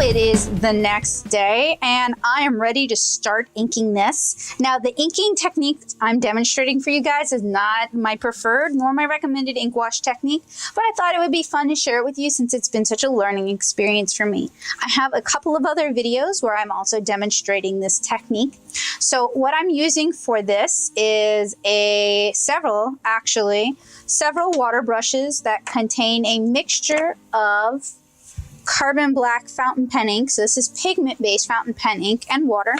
It is the next day and I am ready to start inking this. Now the inking technique I'm demonstrating for you guys is not my preferred nor my recommended ink wash technique, but I thought it would be fun to share it with you since it's been such a learning experience for me. I have a couple of other videos where I'm also demonstrating this technique. So what I'm using for this is several water brushes that contain a mixture of carbon black fountain pen ink. So this is pigment-based fountain pen ink and water.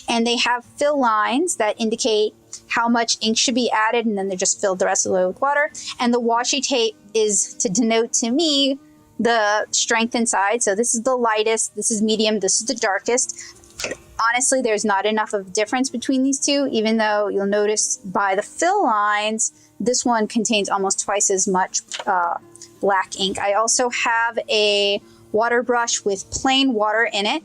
And they have fill lines that indicate how much ink should be added, and then they're just filled the rest of the way with water. And the washi tape is to denote to me the strength inside. So this is the lightest, this is medium, this is the darkest. Honestly, there's not enough of a difference between these two, even though you'll notice by the fill lines, this one contains almost twice as much black ink. I also have a water brush with plain water in it,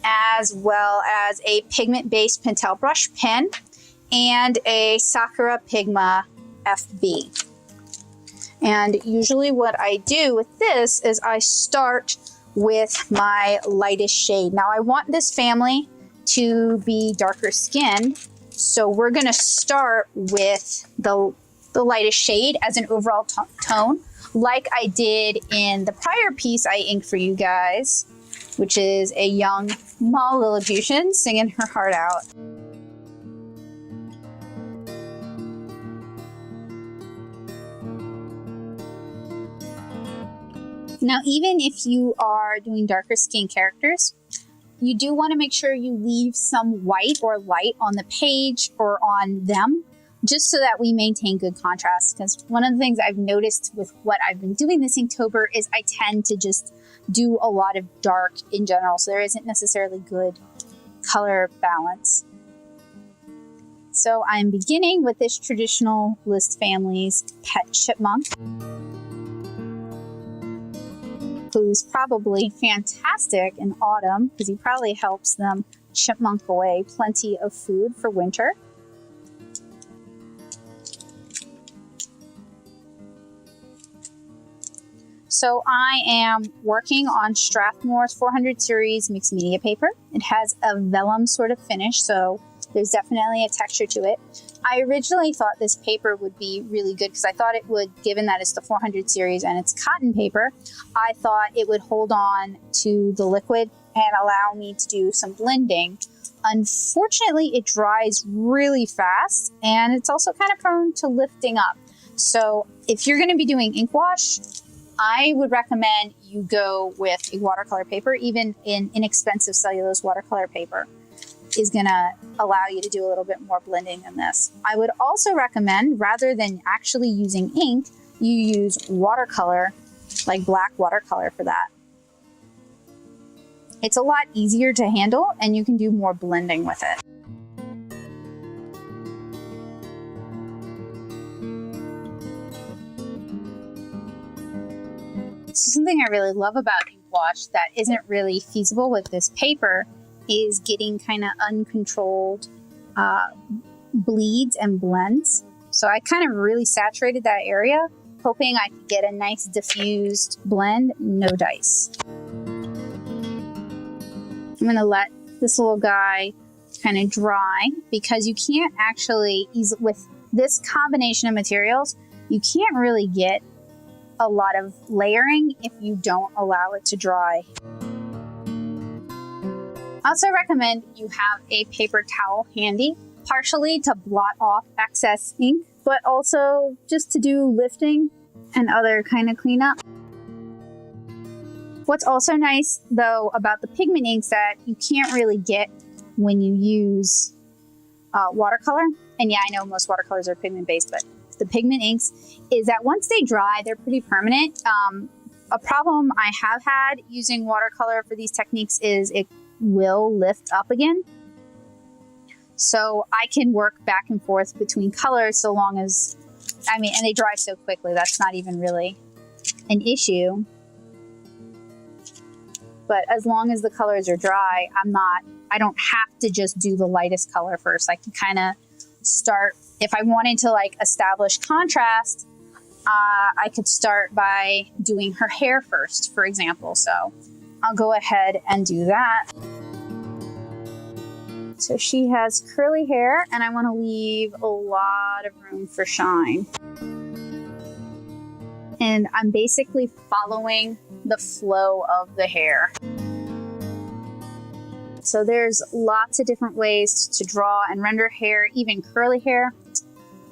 as well as a pigment-based Pentel brush pen and a Sakura Pigma FB. And usually what I do with this is I start with my lightest shade. Now I want this family to be darker skinned, so we're gonna start with the lightest shade as an overall tone, like I did in the prior piece I inked for you guys, which is a young Ma Lilliputian singing her heart out. Now, even if you are doing darker skin characters, you do want to make sure you leave some white or light on the page or on them, just so that we maintain good contrast. Because one of the things I've noticed with what I've been doing this Inktober is I tend to just do a lot of dark in general, so there isn't necessarily good color balance. So I'm beginning with this traditional list family's pet chipmunk, who's probably fantastic in autumn because he probably helps them chipmunk away plenty of food for winter. So I am working on Strathmore's 400 series mixed media paper. It has a vellum sort of finish, so there's definitely a texture to it. I originally thought this paper would be really good because I thought it would, given that it's the 400 series and it's cotton paper, I thought it would hold on to the liquid and allow me to do some blending. Unfortunately, it dries really fast and it's also kind of prone to lifting up. So if you're going to be doing ink wash, I would recommend you go with a watercolor paper. Even in inexpensive cellulose watercolor paper is going to allow you to do a little bit more blending than this. I would also recommend, rather than actually using ink, you use watercolor, like black watercolor for that. It's a lot easier to handle and you can do more blending with it. So something I really love about ink wash that isn't really feasible with this paper is getting kind of uncontrolled bleeds and blends. So I kind of really saturated that area, hoping I could get a nice diffused blend, no dice. I'm gonna let this little guy kind of dry because you can't actually, with this combination of materials, you can't really get a lot of layering if you don't allow it to dry. I also recommend you have a paper towel handy, partially to blot off excess ink, but also just to do lifting and other kind of cleanup. What's also nice though about the pigment inks that you can't really get when you use watercolor, and yeah, I know most watercolors are pigment based, but the pigment inks is that once they dry, they're pretty permanent. A problem I have had using watercolor for these techniques is it will lift up again. So I can work back and forth between colors so long as, and they dry so quickly, that's not even really an issue. But as long as the colors are dry, I don't have to just do the lightest color first. I can kind of start, if I wanted to like establish contrast, I could start by doing her hair first, for example. So I'll go ahead and do that. So she has curly hair, and I want to leave a lot of room for shine. And I'm basically following the flow of the hair. So there's lots of different ways to draw and render hair, even curly hair.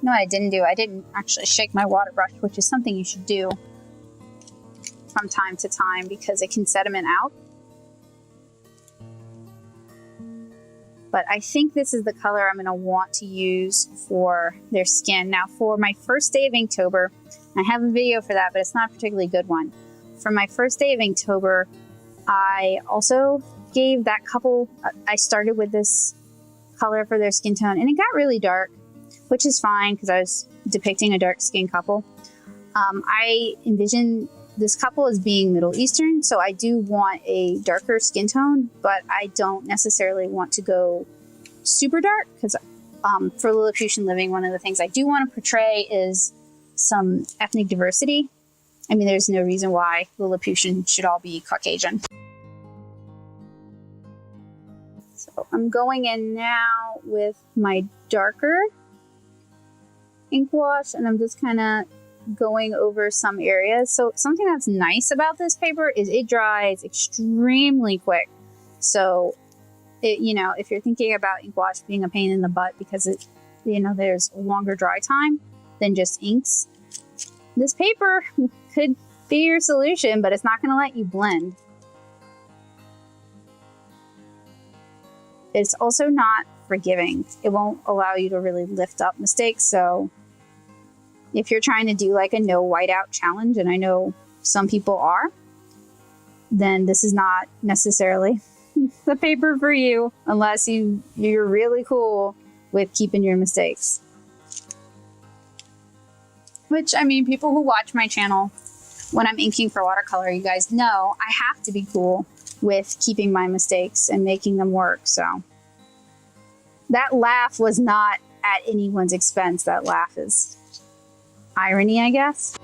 No, I didn't do. I didn't actually shake my water brush, which is something you should do from time to time because it can sediment out. But I think this is the color I'm going to want to use for their skin. Now for my first day of Inktober, I have a video for that, but it's not a particularly good one. For my first day of Inktober, I also gave that couple, I started with this color for their skin tone, and it got really dark, which is fine because I was depicting a dark skin couple. I envision this couple as being Middle Eastern, so I do want a darker skin tone, but I don't necessarily want to go super dark because for Lilliputian Living, one of the things I do want to portray is some ethnic diversity. I mean, there's no reason why Lilliputian should all be Caucasian. So I'm going in now with my darker ink wash, and I'm just kind of going over some areas. So something that's nice about this paper is it dries extremely quick. So it, you know, if you're thinking about ink wash being a pain in the butt because it, you know, there's a longer dry time than just inks, this paper could be your solution, but it's not going to let you blend. It's also not forgiving. It won't allow you to really lift up mistakes. So if you're trying to do like a no whiteout challenge, and I know some people are, then this is not necessarily the paper for you unless you're really cool with keeping your mistakes. Which, I mean, people who watch my channel when I'm inking for watercolor, you guys know I have to be cool with keeping my mistakes and making them work. So that laugh was not at anyone's expense. That laugh is irony, I guess.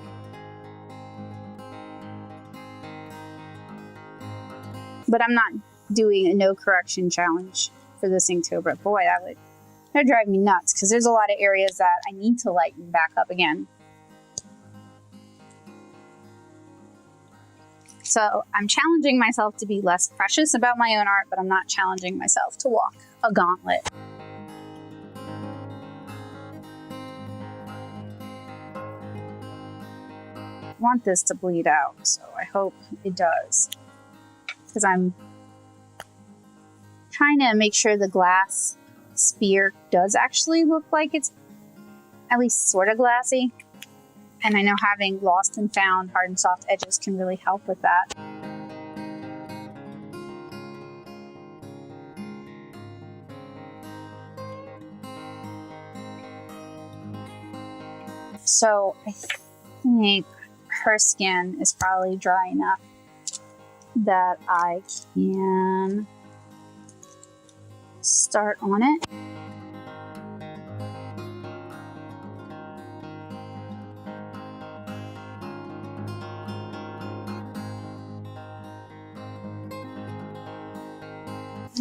But I'm not doing a no correction challenge for this Inktober. Boy, that'd drive me nuts because there's a lot of areas that I need to lighten back up again. So I'm challenging myself to be less precious about my own art, but I'm not challenging myself to walk a gauntlet. I want this to bleed out, so I hope it does. Because I'm trying to make sure the glass sphere does actually look like it's at least sort of glassy. And I know having lost and found hard and soft edges can really help with that. So I think her skin is probably dry enough that I can start on it.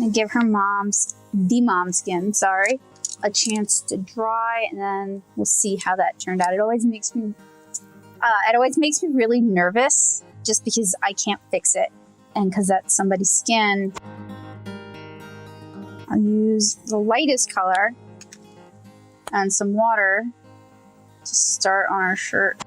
And give her the mom skin, sorry, a chance to dry, and then we'll see how that turned out. It always makes me really nervous just because I can't fix it, and because that's somebody's skin. I'll use the lightest color and some water to start on our shirt.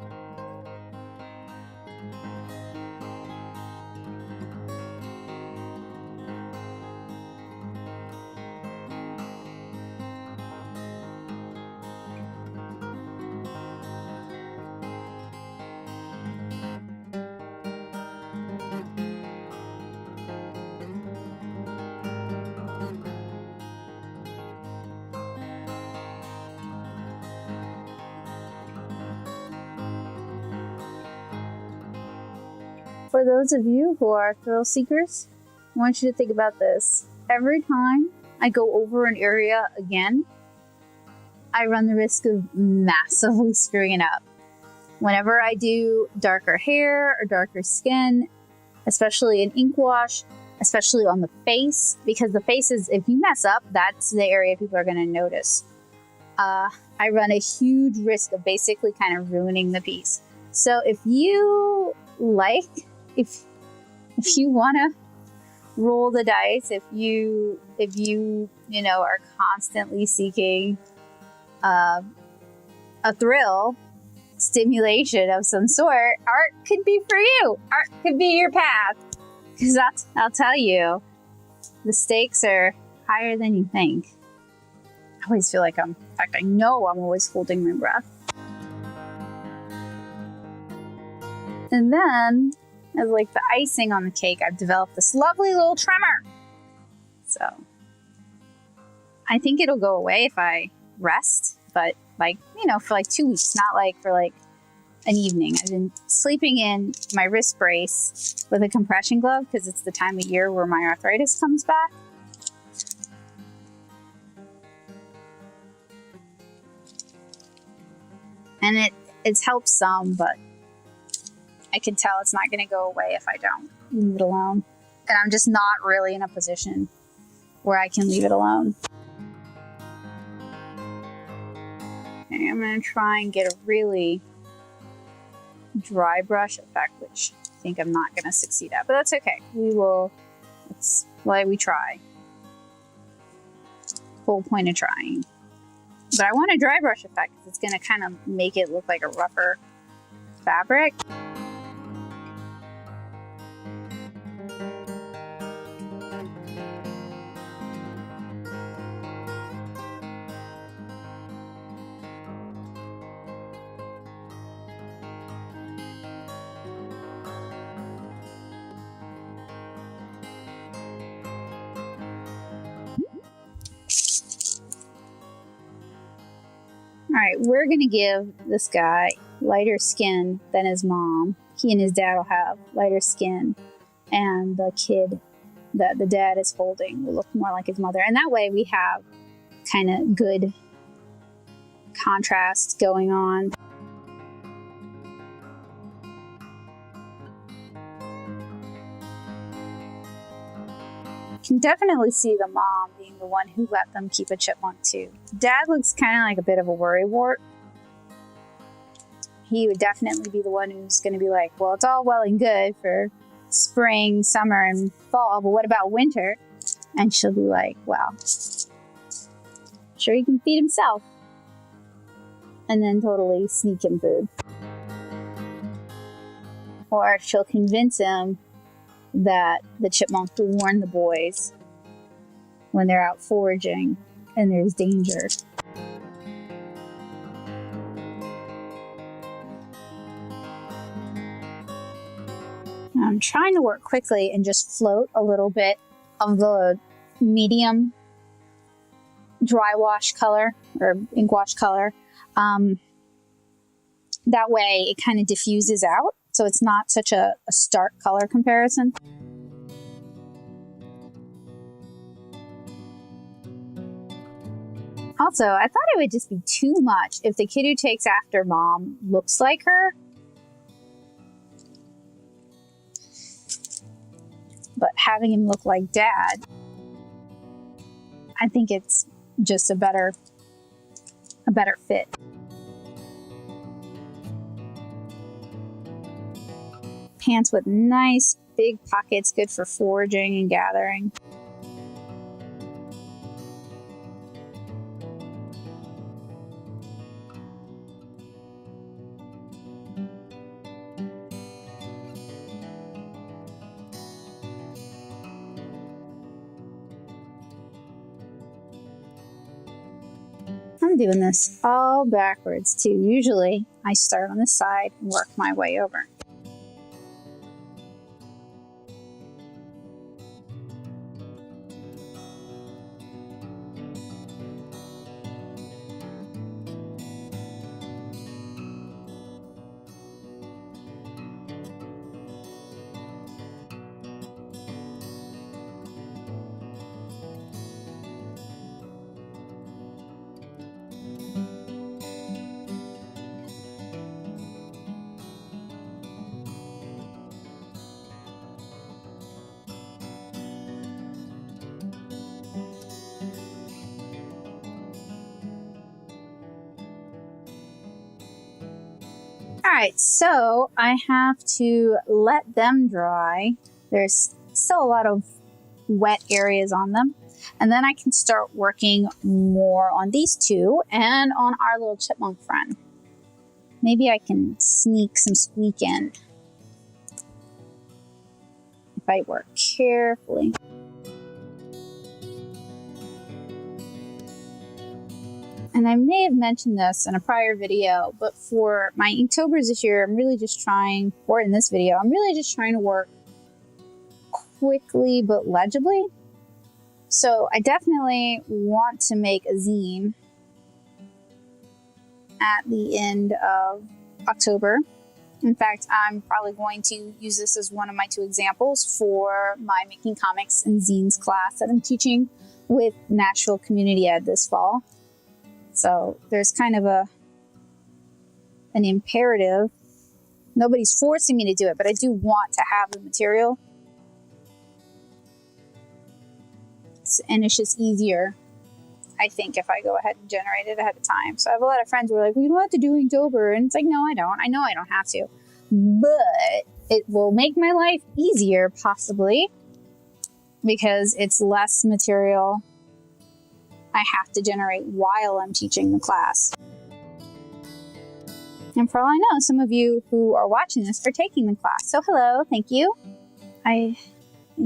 For those of you who are thrill seekers, I want you to think about this. Every time I go over an area again, I run the risk of massively screwing it up. Whenever I do darker hair or darker skin, especially an ink wash, especially on the face, because the face is, if you mess up, that's the area people are going to notice. I run a huge risk of basically kind of ruining the piece. So if you like, if you want to roll the dice, if you know, are constantly seeking a thrill, stimulation of some sort, art could be for you. Art could be your path. Because I'll tell you, the stakes are higher than you think. I always feel like in fact, I know I'm always holding my breath. And then, as like the icing on the cake, I've developed this lovely little trimmer. So, I think it'll go away if I rest, but like, you know, for like 2 weeks, not like for like an evening. I've been sleeping in my wrist brace with a compression glove because it's the time of year where my arthritis comes back. And it's helped some, but I can tell it's not going to go away if I don't leave it alone. And I'm just not really in a position where I can leave it alone. Okay, I'm going to try and get a really dry brush effect, which I think I'm not going to succeed at, but that's okay. That's why we try. Whole point of trying. But I want a dry brush effect because it's going to kind of make it look like a rougher fabric. All right, we're gonna give this guy lighter skin than his mom. He and his dad will have lighter skin, and the kid that the dad is holding will look more like his mother. And that way we have kind of good contrast going on. You can definitely see the mom being the one who let them keep a chipmunk too. Dad looks kind of like a bit of a worrywart. He would definitely be the one who's going to be like, well, it's all well and good for spring, summer, and fall, but what about winter? And she'll be like, well, sure, he can feed himself. And then totally sneak him food. Or she'll convince him that the chipmunk will warn the boys when they're out foraging and there's danger. Now I'm trying to work quickly and just float a little bit of the medium dry wash color or ink wash color. That way it kind of diffuses out. So it's not such a stark color comparison. Also, I thought it would just be too much if the kid who takes after mom looks like her. But having him look like dad, I think it's just a better fit. Pants with nice big pockets, good for foraging and gathering. I'm doing this all backwards too. Usually I start on the side and work my way over. All right, so I have to let them dry. There's still a lot of wet areas on them. And then I can start working more on these two and on our little chipmunk friend. Maybe I can sneak some squeak in if I work carefully. And I may have mentioned this in a prior video, but for my Inktober this year, I'm really just trying, or in this video, I'm really just trying to work quickly but legibly. So I definitely want to make a zine at the end of October. In fact, I'm probably going to use this as one of my 2 examples for my making comics and zines class that I'm teaching with Nashville Community Ed this fall. So there's kind of an imperative. Nobody's forcing me to do it, but I do want to have the material. And it's just easier, I think, if I go ahead and generate it ahead of time. So I have a lot of friends who are like, well, you don't have to do Inktober. And it's like, no, I don't. I know I don't have to. But it will make my life easier, possibly, because it's less material I have to generate while I'm teaching the class. And for all I know, some of you who are watching this are taking the class. So hello, thank you. I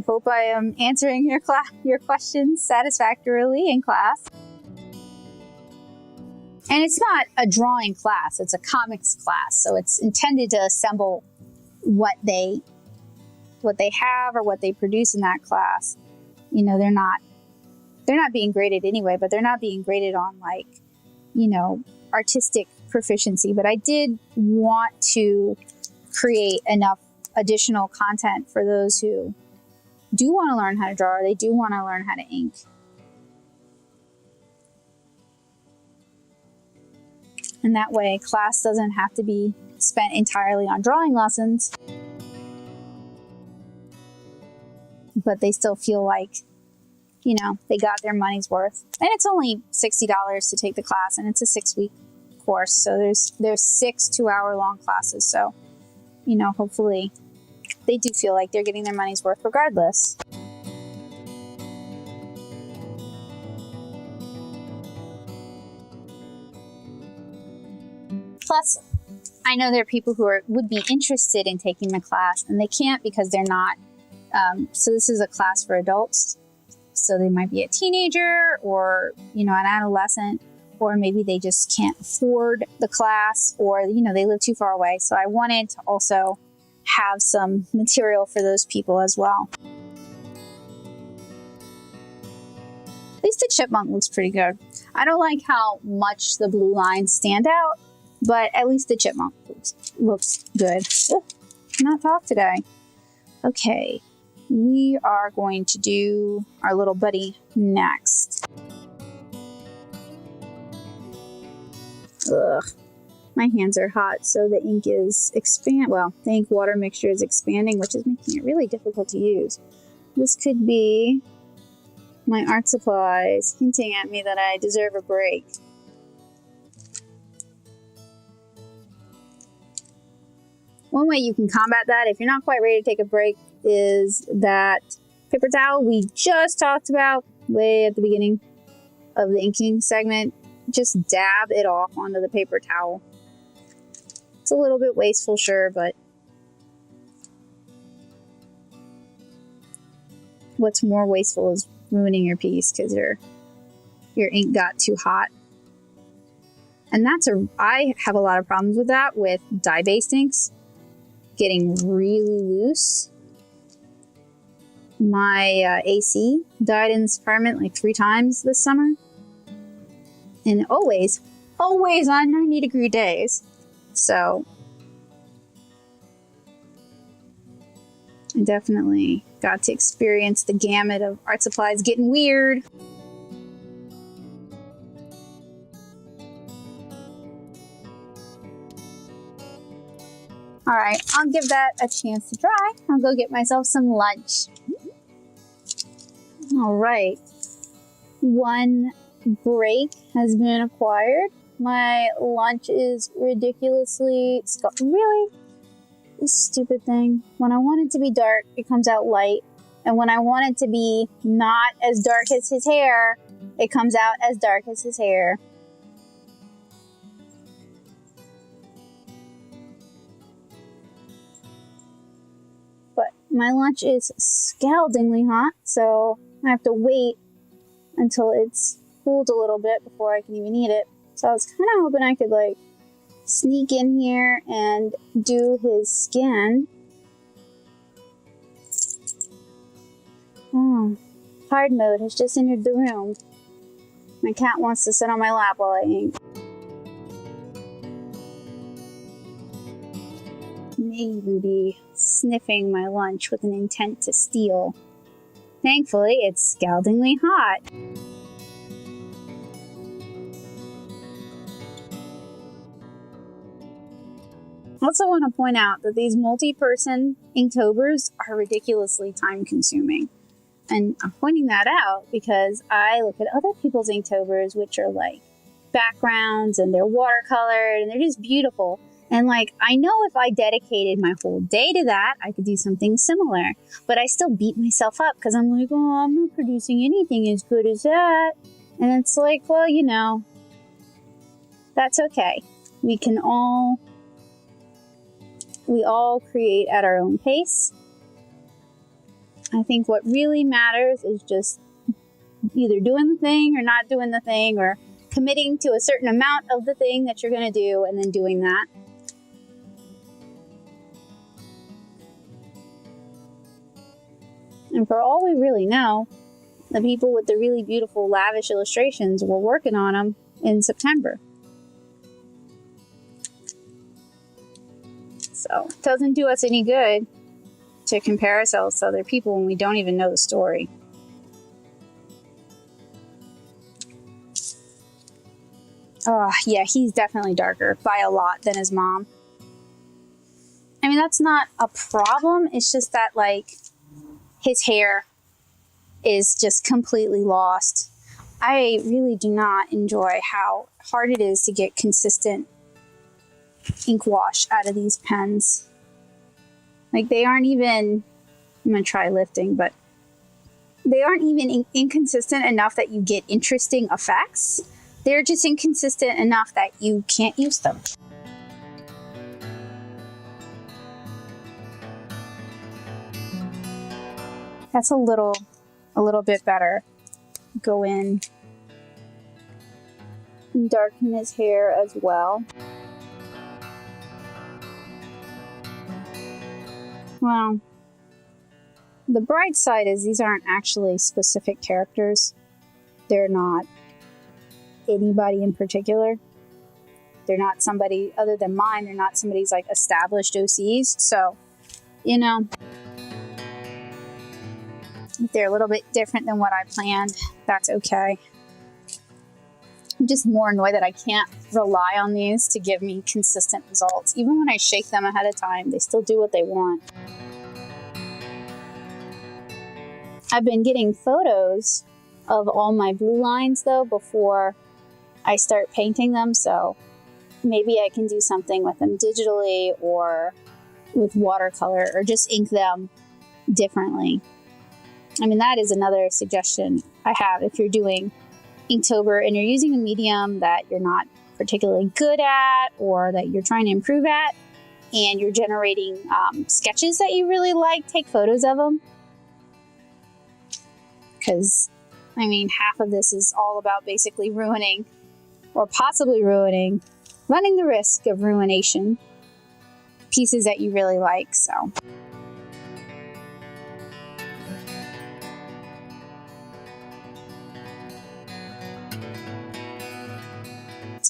hope I am answering your questions satisfactorily in class. And it's not a drawing class, it's a comics class. So it's intended to assemble what they have or what they produce in that class. You know, they're not being graded anyway, but they're not being graded on, like, you know, artistic proficiency. But I did want to create enough additional content for those who do want to learn how to draw, or they do want to learn how to ink. And that way, class doesn't have to be spent entirely on drawing lessons, but they still feel like, you know, they got their money's worth. And it's only $60 to take the class, and it's a 6-week course. So there's 6 2-hour-long classes. So, you know, hopefully they do feel like they're getting their money's worth regardless. Plus, I know there are people who would be interested in taking the class, and they can't because they're not. So this is a class for adults. So they might be a teenager, or, you know, an adolescent, or maybe they just can't afford the class, or, you know, they live too far away. So I wanted to also have some material for those people as well. At least the chipmunk looks pretty good. I don't like how much the blue lines stand out, but at least the chipmunk looks good. Oh, cannot talk today. Okay, we are going to do our little buddy next. Ugh. My hands are hot, so the ink is the ink water mixture is expanding, which is making it really difficult to use. This could be my art supplies hinting at me that I deserve a break. One way you can combat that, if you're not quite ready to take a break, is that paper towel we just talked about way at the beginning of the inking segment. Just dab it off onto the paper towel. It's a little bit wasteful, sure, but what's more wasteful is ruining your piece because your ink got too hot. And I have a lot of problems with that with dye-based inks getting really loose. My AC dyed in this apartment like 3 times this summer. And always on 90-degree days. So I definitely got to experience the gamut of art supplies getting weird. All right, I'll give that a chance to dry. I'll go get myself some lunch. All right, one break has been acquired. My lunch is ridiculously really? This stupid thing. When I want it to be dark, it comes out light. And when I want it to be not as dark as his hair, it comes out as dark as his hair. But my lunch is scaldingly hot, so I have to wait until it's cooled a little bit before I can even eat it. So I was kind of hoping I could like sneak in here and do his skin. Oh, hard mode has just entered the room. My cat wants to sit on my lap while I ink. May even be sniffing my lunch with an intent to steal. Thankfully, it's scaldingly hot. I also want to point out that these multi-person Inktobers are ridiculously time-consuming. And I'm pointing that out because I look at other people's Inktobers, which are like backgrounds and they're watercolored and they're just beautiful. And like, I know if I dedicated my whole day to that, I could do something similar. But I still beat myself up because I'm like, oh, I'm not producing anything as good as that. And it's like, well, you know, that's okay. We all create at our own pace. I think what really matters is just either doing the thing or not doing the thing, or committing to a certain amount of the thing that you're going to do and then doing that. And for all we really know, the people with the really beautiful, lavish illustrations were working on them in September. So it doesn't do us any good to compare ourselves to other people when we don't even know the story. Oh, yeah, he's definitely darker by a lot than his mom. I mean, that's not a problem. It's just that, like, his hair is just completely lost. I really do not enjoy how hard it is to get consistent ink wash out of these pens. Like, they aren't even, I'm going to try lifting, but they aren't even inconsistent enough that you get interesting effects. They're just inconsistent enough that you can't use them. That's a little bit better. Go in and darken his hair as well. Well, the bright side is these aren't actually specific characters. They're not anybody in particular. They're not somebody other than mine. They're not somebody's like established OCs. So, you know, if they're a little bit different than what I planned, that's okay. I'm just more annoyed that I can't rely on these to give me consistent results. Even when I shake them ahead of time, they still do what they want. I've been getting photos of all my blue lines though before I start painting them, so maybe I can do something with them digitally or with watercolor, or just ink them differently. I mean, that is another suggestion I have if you're doing Inktober and you're using a medium that you're not particularly good at or that you're trying to improve at, and you're generating sketches that you really like, take photos of them. Because, I mean, half of this is all about basically ruining, or possibly ruining, running the risk of ruination, pieces that you really like, so.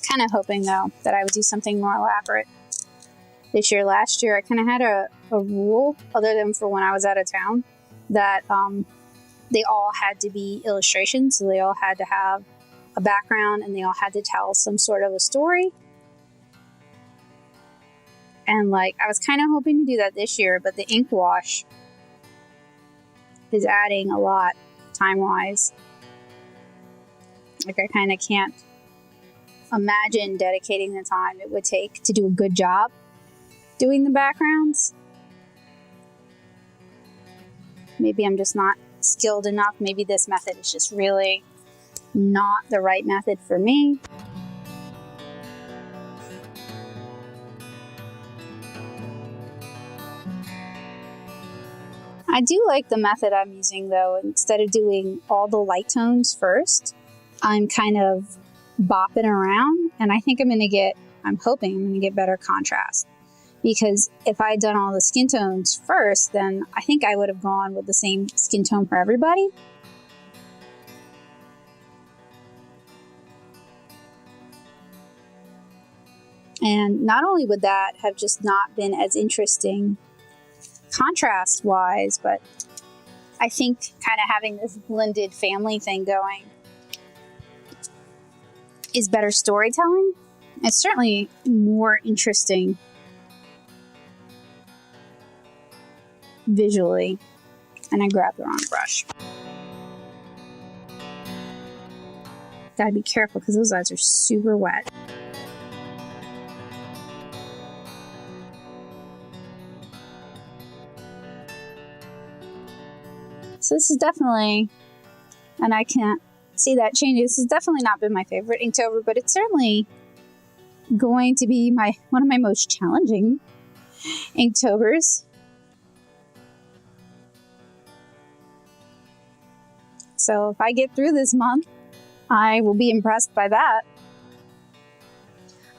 Kind of hoping though that I would do something more elaborate this year. Last year I kind of had a rule, other than for when I was out of town, that they all had to be illustrations, so they all had to have a background and they all had to tell some sort of a story. And like, I was kind of hoping to do that this year, but the ink wash is adding a lot time-wise. Like, I kind of can't imagine dedicating the time it would take to do a good job doing the backgrounds. Maybe I'm just not skilled enough. Maybe this method is just really not the right method for me. I do like the method I'm using though. Instead of doing all the light tones first, I'm kind of bopping around, and I think I'm hoping I'm going to get better contrast. Because if I had done all the skin tones first, then I think I would have gone with the same skin tone for everybody. And not only would that have just not been as interesting contrast-wise, but I think kind of having this blended family thing going is better storytelling. It's certainly more interesting visually. And I grabbed the wrong brush. Gotta be careful because those eyes are super wet. So this is definitely, and I can't see that changing, this has definitely not been my favorite Inktober, but it's certainly going to be one of my most challenging Inktobers. So if I get through this month, I will be impressed by that.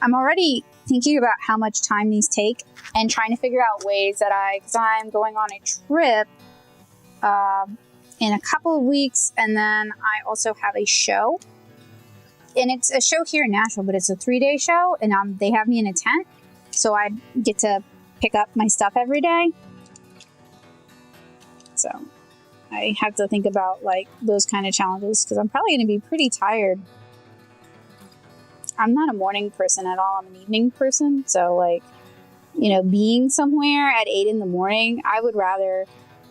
I'm already thinking about how much time these take and trying to figure out ways that because I'm going on a trip in a couple of weeks, and then I also have a show. And it's a show here in Nashville, but it's a 3-day show, and they have me in a tent, so I get to pick up my stuff every day. So I have to think about like those kind of challenges because I'm probably going to be pretty tired. I'm not a morning person at all. I'm an evening person. So like, being somewhere at 8 in the morning, I would rather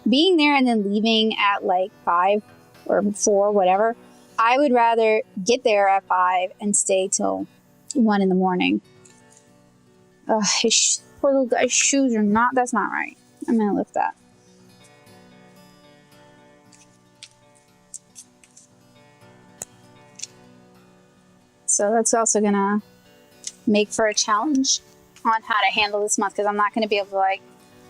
being there and then leaving at like 5 or 4, whatever. I would rather get there at 5 and stay till 1 in the morning. His poor little guy's shoes that's not right. I'm going to lift that. So that's also going to make for a challenge on how to handle this month because I'm not going to be able to like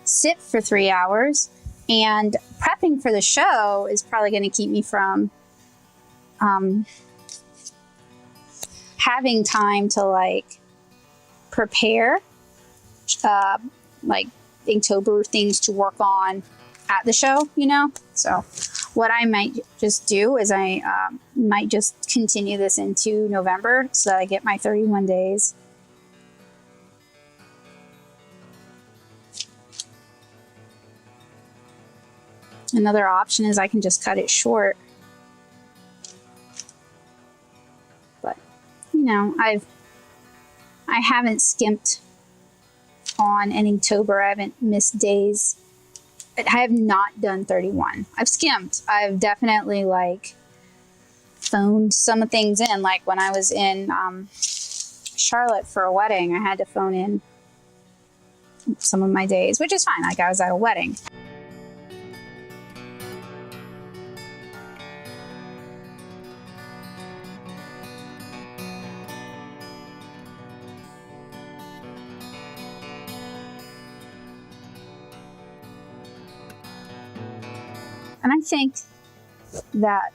sit for 3 hours. And prepping for the show is probably going to keep me from having time to like prepare like Inktober things to work on at the show, So what I might just do is I might just continue this into November so that I get my 31 days. Another option is I can just cut it short. But, I haven't skimped on an Inktober. I haven't missed days. I have not done 31. I've skimmed. I've definitely phoned some things in. Like when I was in Charlotte for a wedding, I had to phone in some of my days, which is fine. Like I was at a wedding. And I think that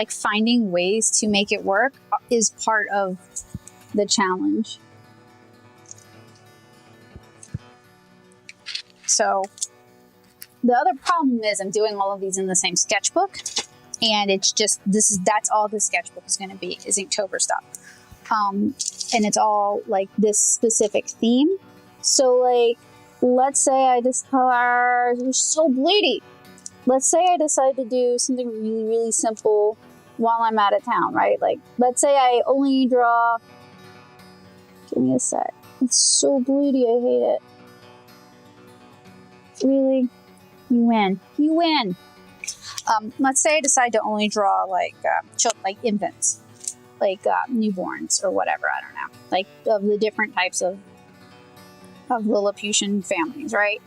finding ways to make it work is part of the challenge. So the other problem is I'm doing all of these in the same sketchbook, and it's just that's all the sketchbook is going to be is Inktober stuff, and it's all like this specific theme. So let's say I just you're so bleedy. Let's say I decide to do something really, really simple while I'm out of town, right? Like, let's say I only draw, give me a sec. It's so bloody, I hate it. Really? You win. You win. Let's say I decide to only draw infants. newborns or whatever. I don't know, like of the different types of Lilliputian families, right?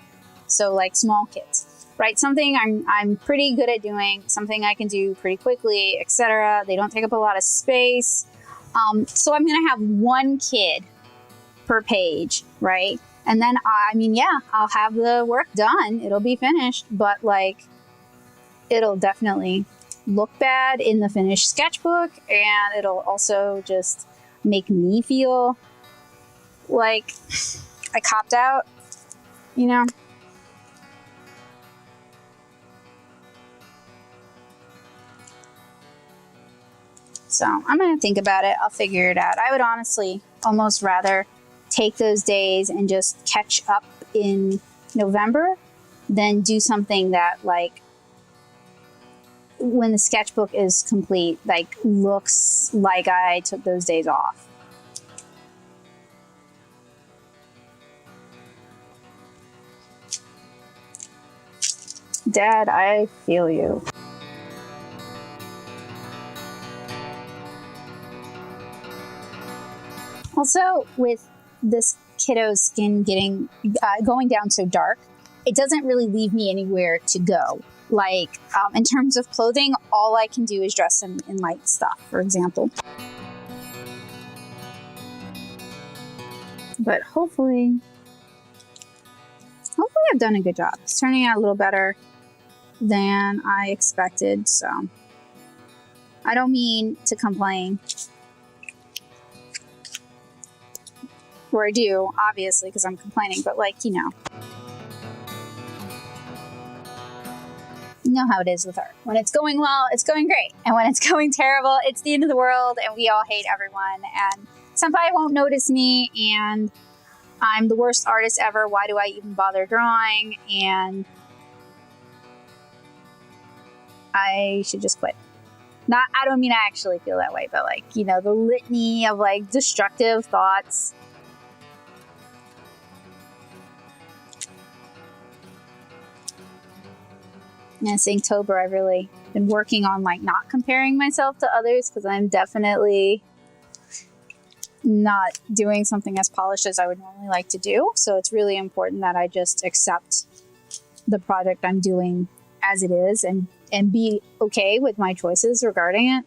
So like small kids, right? Something I'm pretty good at doing, something I can do pretty quickly, etc. They don't take up a lot of space. So I'm gonna have one kid per page, right? And then I'll have the work done. It'll be finished, but like it'll definitely look bad in the finished sketchbook, and it'll also just make me feel like I copped out, you know? So I'm gonna think about it. I'll figure it out. I would honestly almost rather take those days and just catch up in November than do something that, like, when the sketchbook is complete, like, looks like I took those days off. Dad, I feel you. Also, with this kiddo's skin going down so dark, it doesn't really leave me anywhere to go. Like, in terms of clothing, all I can do is dress him in light stuff, for example. But hopefully I've done a good job. It's turning out a little better than I expected, so I don't mean to complain. Or I do, obviously, because I'm complaining, but like, you know how it is with her. When it's going well, it's going great. And when it's going terrible, it's the end of the world, and we all hate everyone. And senpai won't notice me, and I'm the worst artist ever. Why do I even bother drawing? And I should just quit. I don't mean I actually feel that way, but like, you know, the litany of like destructive thoughts. Yes, Inktober, I've really been working on like not comparing myself to others, because I'm definitely not doing something as polished as I would normally like to do. So it's really important that I just accept the project I'm doing as it is and be okay with my choices regarding it.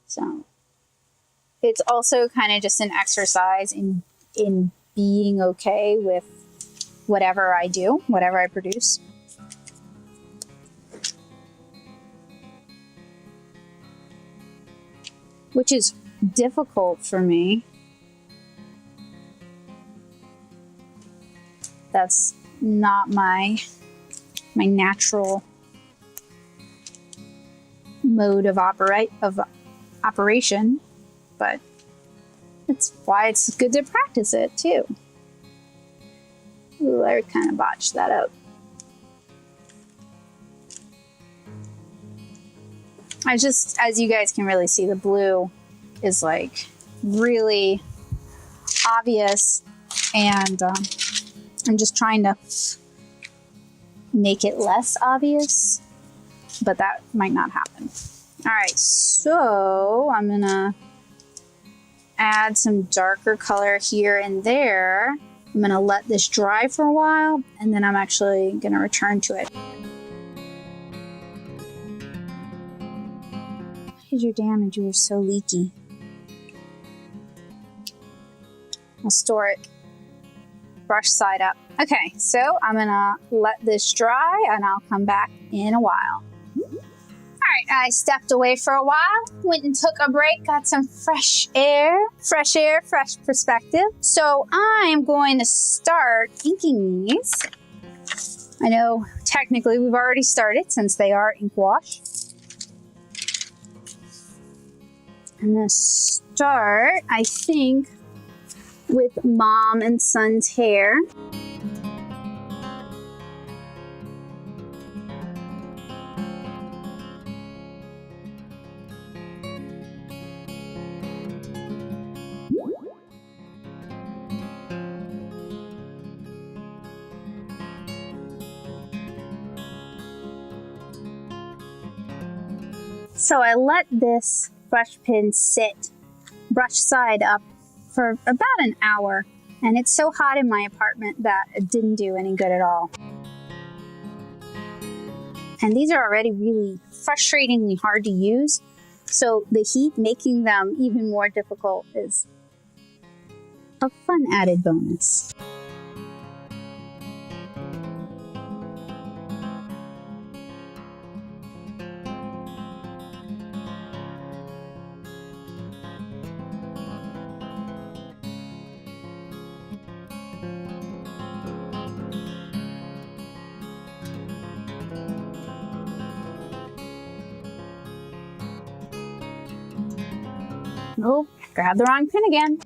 So it's also kind of just an exercise in being okay with whatever I do, whatever I produce. Which is difficult for me. That's not my natural mode of operation, but that's why it's good to practice it too. Ooh, I kind of botched that up. As you guys can really see, the blue is like really obvious, and I'm just trying to make it less obvious, but that might not happen. All right, so I'm gonna add some darker color here and there. I'm gonna let this dry for a while, and then I'm actually gonna return to it. What is your damage? You were so leaky. I'll store it. Brush side up. Okay, so I'm gonna let this dry, and I'll come back in a while. Alright, I stepped away for a while, went and took a break, got some fresh air, fresh perspective. So I'm going to start inking these. I know technically we've already started since they are ink wash. I'm gonna start, I think, with Mom and Son's hair. So I let this brush pen sit brush side up for about an hour, and it's so hot in my apartment that it didn't do any good at all. And these are already really frustratingly hard to use, so the heat making them even more difficult is a fun added bonus. Oh, grab the wrong pen again.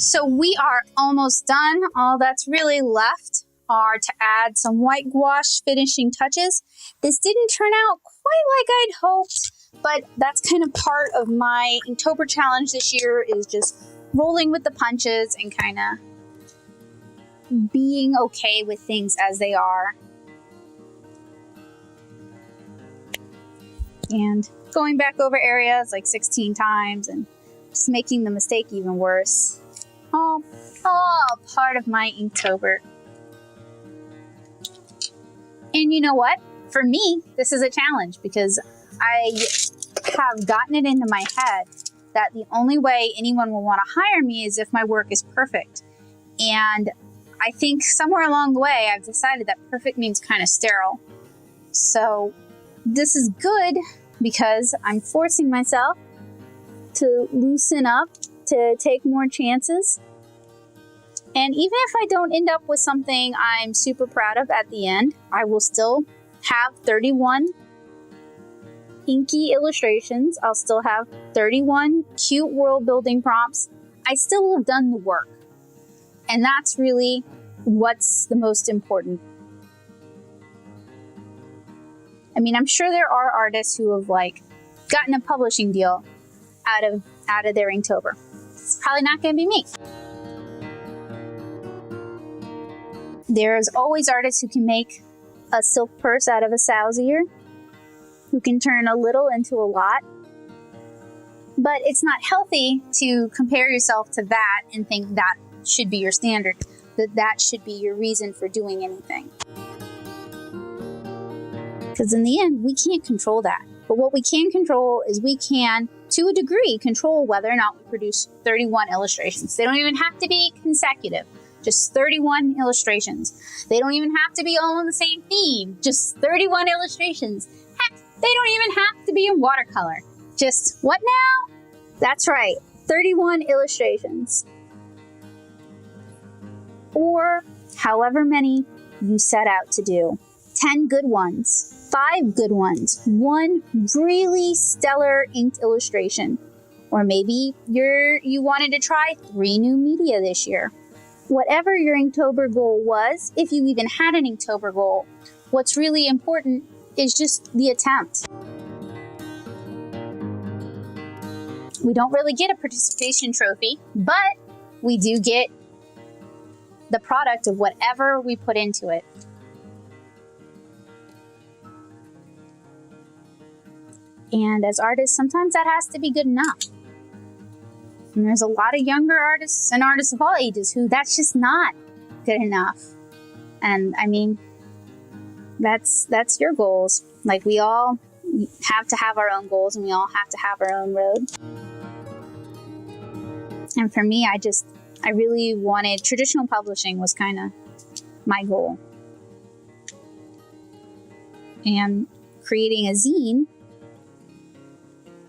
So we are almost done. All that's really left are to add some white gouache finishing touches. This didn't turn out quite like I'd hoped, but that's kind of part of my Inktober challenge this year, is just rolling with the punches and kind of being okay with things as they are. And going back over areas like 16 times and just making the mistake even worse. All part of my Inktober. And you know what? For me, this is a challenge because I have gotten it into my head that the only way anyone will want to hire me is if my work is perfect. And I think somewhere along the way, I've decided that perfect means kind of sterile. So this is good because I'm forcing myself to loosen up, to take more chances. And even if I don't end up with something I'm super proud of at the end, I will still have 31 inky illustrations. I'll still have 31 cute world building prompts. I still will have done the work. And that's really what's the most important. I mean, I'm sure there are artists who have like gotten a publishing deal out of their Inktober. It's probably not going to be me. There's always artists who can make a silk purse out of a sow's ear, who can turn a little into a lot. But it's not healthy to compare yourself to that and think that should be your standard, that should be your reason for doing anything. Because in the end, we can't control that. But what we can control is we can, to a degree, control whether or not we produce 31 illustrations. They don't even have to be consecutive, just 31 illustrations. They don't even have to be all on the same theme, just 31 illustrations. Heck, they don't even have to be in watercolor. Just what now? That's right, 31 illustrations. Or however many you set out to do. 10 good ones, 5 good ones, 1 really stellar inked illustration. Or maybe you wanted to try 3 new media this year. Whatever your Inktober goal was, if you even had an Inktober goal, what's really important is just the attempt. We don't really get a participation trophy, but we do get the product of whatever we put into it. And as artists, sometimes that has to be good enough. And there's a lot of younger artists and artists of all ages who that's just not good enough. And I mean, that's your goals. Like, we all have to have our own goals, and we all have to have our own road. And for me, I really wanted, traditional publishing was kind of my goal. And creating a zine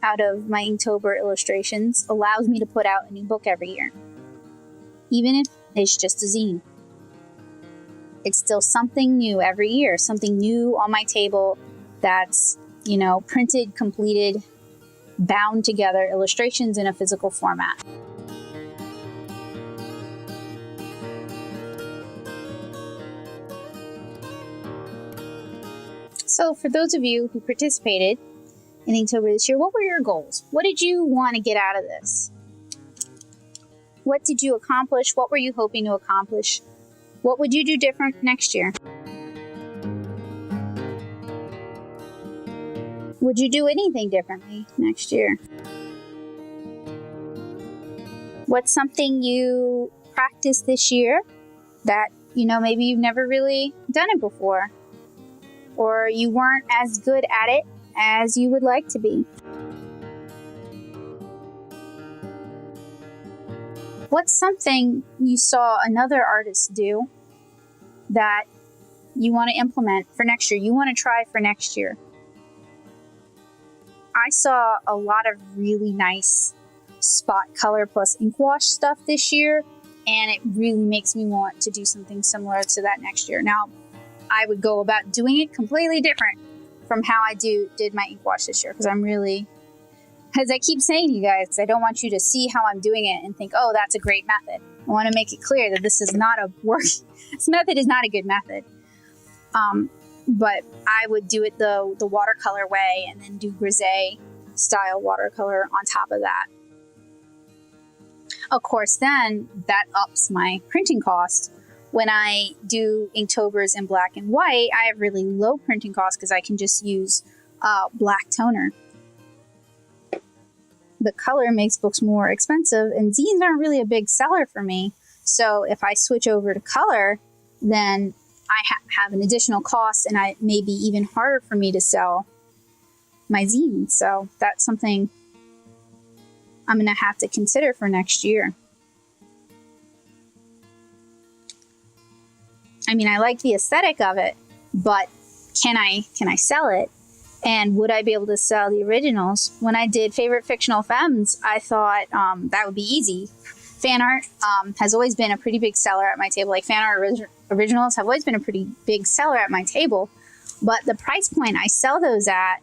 out of my Inktober illustrations allows me to put out a new book every year. Even if it's just a zine. It's still something new every year, something new on my table that's, printed, completed, bound together illustrations in a physical format. So for those of you who participated in Inktober this year, what were your goals? What did you want to get out of this? What did you accomplish? What were you hoping to accomplish? What would you do different next year? Would you do anything differently next year? What's something you practiced this year that, maybe you've never really done it before? Or you weren't as good at it as you would like to be? What's something you saw another artist do that you want to implement for next year, you want to try for next year? I saw a lot of really nice spot color plus ink wash stuff this year, and it really makes me want to do something similar to that next year. Now, I would go about doing it completely different from how I did my ink wash this year, because I'm really, as I keep saying to you guys, I don't want you to see how I'm doing it and think, oh, that's a great method. I want to make it clear that this is not this method is not a good method. But I would do it the watercolor way and then do grisaille style watercolor on top of that. Of course, then that ups my printing cost. When I do Inktober's in black and white, I have really low printing costs because I can just use black toner. The color makes books more expensive, and zines aren't really a big seller for me. So if I switch over to color, then I have an additional cost, and it may be even harder for me to sell my zines. So that's something I'm going to have to consider for next year. I mean, I like the aesthetic of it, but can I sell it? And would I be able to sell the originals? When I did Favorite Fictional Femmes, I thought that would be easy. Fan art has always been a pretty big seller at my table. Like, fan art originals have always been a pretty big seller at my table. But the price point I sell those at,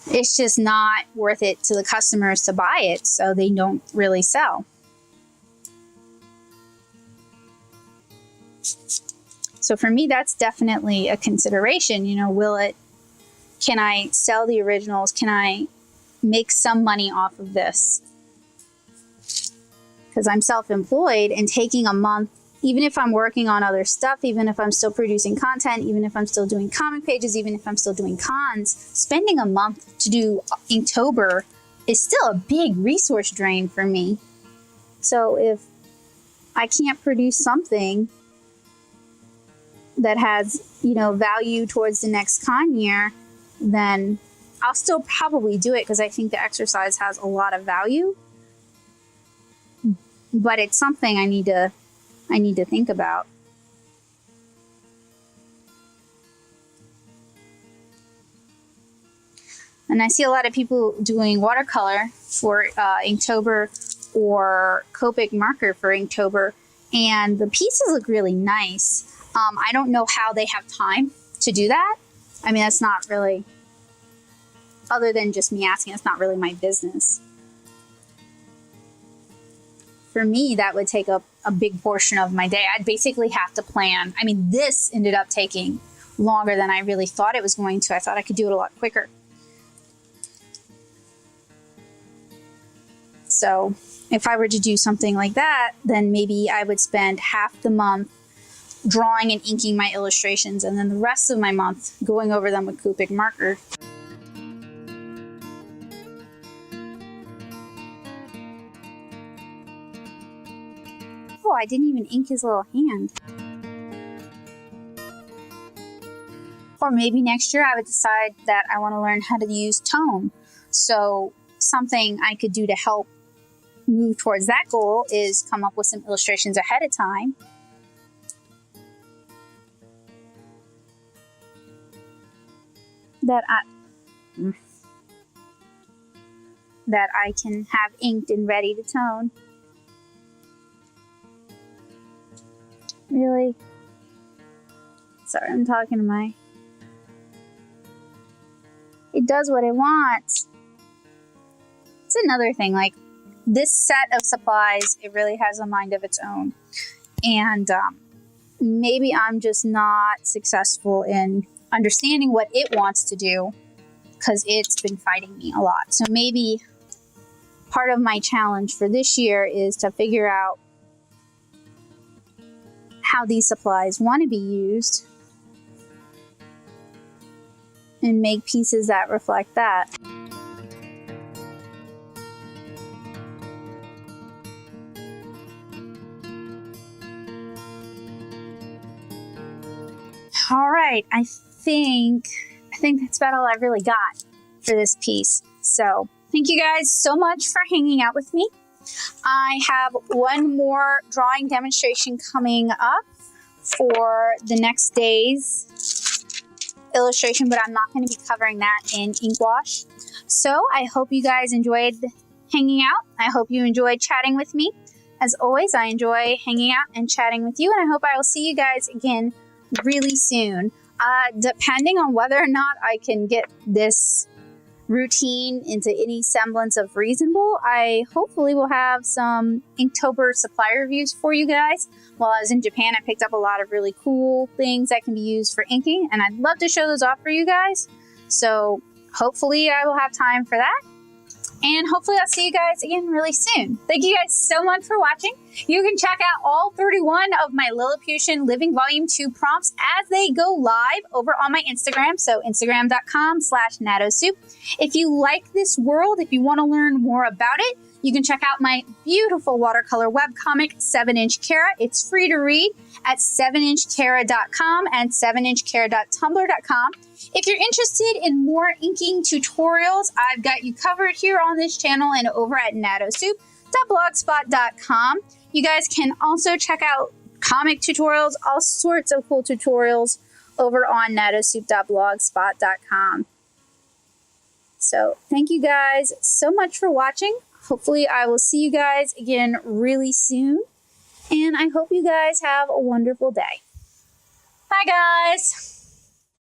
it's just not worth it to the customers to buy it, so they don't really sell. So for me, that's definitely a consideration. You know, can I sell the originals? Can I make some money off of this? Because I'm self-employed, and taking a month, even if I'm working on other stuff, even if I'm still producing content, even if I'm still doing comic pages, even if I'm still doing cons, spending a month to do Inktober is still a big resource drain for me. So if I can't produce something that has, you know, value towards the next con year, then I'll still probably do it because I think the exercise has a lot of value. But it's something I need to think about. And I see a lot of people doing watercolor for Inktober or Copic marker for Inktober, and the pieces look really nice. I don't know how they have time to do that. I mean, that's not really, other than just me asking, it's not really my business. For me, that would take up a big portion of my day. I'd basically have to plan. I mean, this ended up taking longer than I really thought it was going to. I thought I could do it a lot quicker. So if I were to do something like that, then maybe I would spend half the month drawing and inking my illustrations, and then the rest of my month going over them with Copic marker. Oh, I didn't even ink his little hand. Or maybe next year I would decide that I want to learn how to use tone. So something I could do to help move towards that goal is come up with some illustrations ahead of time. That I can have inked and ready to tone. Really? Sorry, I'm talking to my... It does what it wants. It's another thing, like, this set of supplies, it really has a mind of its own. And maybe I'm just not successful in understanding what it wants to do because it's been fighting me a lot. So maybe part of my challenge for this year is to figure out how these supplies want to be used and make pieces that reflect that. All right, I think that's about all I've really got for this piece. So thank you guys so much for hanging out with me. I have one more drawing demonstration coming up for the next day's illustration, but I'm not going to be covering that in ink wash. So I hope you guys enjoyed hanging out. I hope you enjoyed chatting with me. As always, I enjoy hanging out and chatting with you, and I hope I will see you guys again really soon. Depending on whether or not I can get this routine into any semblance of reasonable, I hopefully will have some Inktober supply reviews for you guys. While I was in Japan, I picked up a lot of really cool things that can be used for inking, and I'd love to show those off for you guys. So hopefully I will have time for that. And hopefully I'll see you guys again really soon. Thank you guys so much for watching. You can check out all 31 of my Lilliputian Living Volume 2 prompts as they go live over on my Instagram. So instagram.com/natosoup. If you like this world, if you want to learn more about it, you can check out my beautiful watercolor webcomic, 7-Inch Kara. It's free to read at 7inchkara.com and 7inchkara.tumblr.com. If you're interested in more inking tutorials, I've got you covered here on this channel and over at natosoup.blogspot.com. You guys can also check out comic tutorials, all sorts of cool tutorials over on natosoup.blogspot.com. So thank you guys so much for watching. Hopefully I will see you guys again really soon. And I hope you guys have a wonderful day. Bye guys.